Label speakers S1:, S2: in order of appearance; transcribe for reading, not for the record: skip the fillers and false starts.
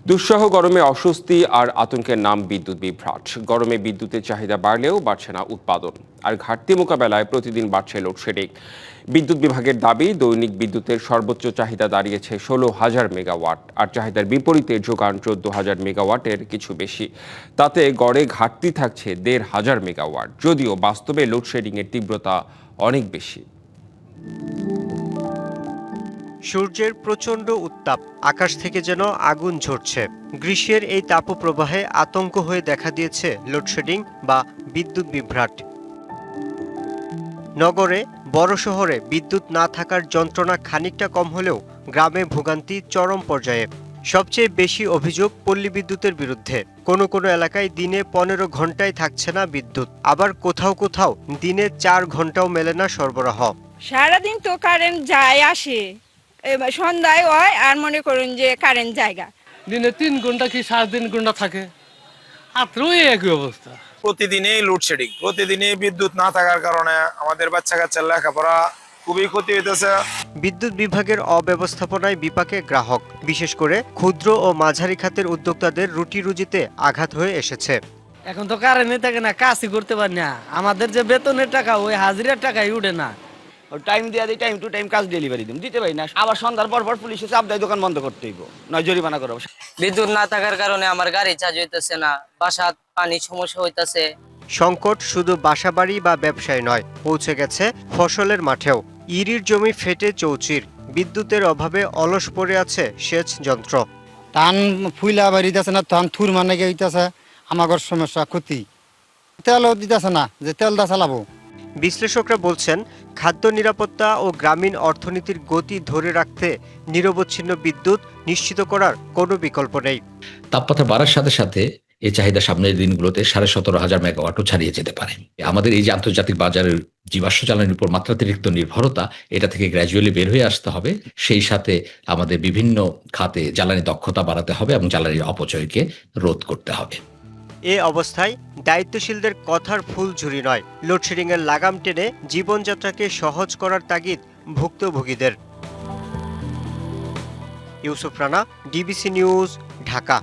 S1: দুঃসহ গরমে অস্বস্তি আর আতঙ্কের নাম বিদ্যুৎ বিভ্রাট। গরমে বিদ্যুতের চাহিদা বাড়লেও বাড়ছে না উৎপাদন, আর ঘাটতি মোকাবেলায় প্রতিদিন বাড়ছে লোডশেডিং। বিদ্যুৎ বিভাগের দাবি, দৈনিক বিদ্যুতের সর্বোচ্চ চাহিদা দাঁড়িয়েছে 16,000 মেগাওয়াট, আর চাহিদার বিপরীতে যোগান 14,000 মেগাওয়াটের কিছু বেশি। তাতে গড়ে ঘাটতি থাকছে 1,500 মেগাওয়াট, যদিও বাস্তবে লোডশেডিংয়ের তীব্রতা অনেক বেশি।
S2: সূর্যের প্রচণ্ড উত্তাপ, আকাশ থেকে যেন আগুন ঝরছে। গ্রীষ্মের এই তাপপ্রবাহে আতঙ্ক হয়ে দেখা দিয়েছে লোডশেডিং বা বিদ্যুৎ বিভ্রাট। নগরে, বড় শহরে বিদ্যুৎ না থাকার যন্ত্রণা খানিকটা কম হলেও গ্রামে ভোগান্তি চরম পর্যায়ে। সবচেয়ে বেশি অভিযোগ পল্লী বিদ্যুতের বিরুদ্ধে। কোনো কোনো এলাকায় দিনে 15 ঘন্টায় থাকছে না বিদ্যুৎ, আবার কোথাও কোথাও দিনে 4 ঘন্টাও মেলে না সরবরাহ।
S3: সারাদিন তো কারেন্ট যায় আসে, এবার সন্ধ্যায় হয় আর মনে করুন যে কারেন্ট জায়গা
S4: দিনে 3 ঘন্টা কি 3.5 ঘন্টা থাকে, রাত্রেও একই অবস্থা।
S5: প্রতিদিনই লোডশেডিং, প্রতিদিনই বিদ্যুৎ না থাকার কারণে আমাদের বাচ্চা কাচ্চার লেখাপড়া খুবই ক্ষতি হইতেছে।
S2: বিদ্যুৎ বিভাগের অব্যবস্থাপনায় বিপাকে গ্রাহক, বিশেষ করে ক্ষুদ্র ও মাঝারি খাতের উদ্যোক্তাদের রুটি রুজিতে আঘাত হয়ে এসেছে।
S6: এখন তো কারেন্ট থাকে না, কাজই করতে পারি না। আমাদের যে বেতনের টাকা ওই হাজিরার টাকাই উঠে না।
S7: টাইম দিয়ে দিই, টাইম টু টাইম কাজ ডেলিভারি দিতে পারি না। আবার সন্ধ্যার পর পুলিশে চাপ দেয়, দোকান বন্ধ করতে হইব, নয় জরিমানা করবো।
S8: বিদ্যুৎ না থাকার কারণে আমার গাড়ি চার্জ হইতেছে না, বাসাত পানির সমস্যা হইতেছে।
S2: সংকট শুধু বাসাবাড়ি বা ব্যবসায় নয়, পৌঁছে গেছে ফসলের মাঠেও। ইরির জমি ফেটে চৌচির, বিদ্যুতের অভাবে অলস পড়ে আছে সেচ যন্ত্র।
S9: ধান ফুইলা বাড়িতেছে না, ধান থুর মানে গিয়েছে, আমাদের সমস্যা ক্ষতি। তেলও দিতেছে না যে তেল দা চালাবো।
S2: বিশ্লেষকরা বলছেন, খাদ্য নিরাপত্তা ও গ্রামীণ অর্থনীতির গতি ধরে রাখতে নিরবচ্ছিন্ন বিদ্যুৎ নিশ্চিত করার কোনো বিকল্প নেই।
S10: তাপমাত্রা বাড়ার সাথে সাথে এই চাহিদা সামনের দিনগুলোতে 17,500 মেগাওয়াটও ছাড়িয়ে যেতে পারে। আমাদের এই যে আন্তর্জাতিক বাজারের জীবাশ্ম জ্বালানির উপর মাত্রাতিরিক্ত নির্ভরতা, এটা থেকে গ্র্যাজুয়ালি বের হয়ে আসতে হবে। সেই সাথে আমাদের বিভিন্ন খাতে জ্বালানি দক্ষতা বাড়াতে হবে এবং জ্বালানির অপচয়কে রোধ করতে হবে।
S2: এ অবস্থায় দায়িত্বশীলদের কথার ফুলঝুরি নয়, লোডশেডিংয়ের লাগাম টেনে জীবনযাত্রাকে সহজ করার তাগিদ ভুক্তভোগীদের। Yusuf Rana, DBC news, Dhaka.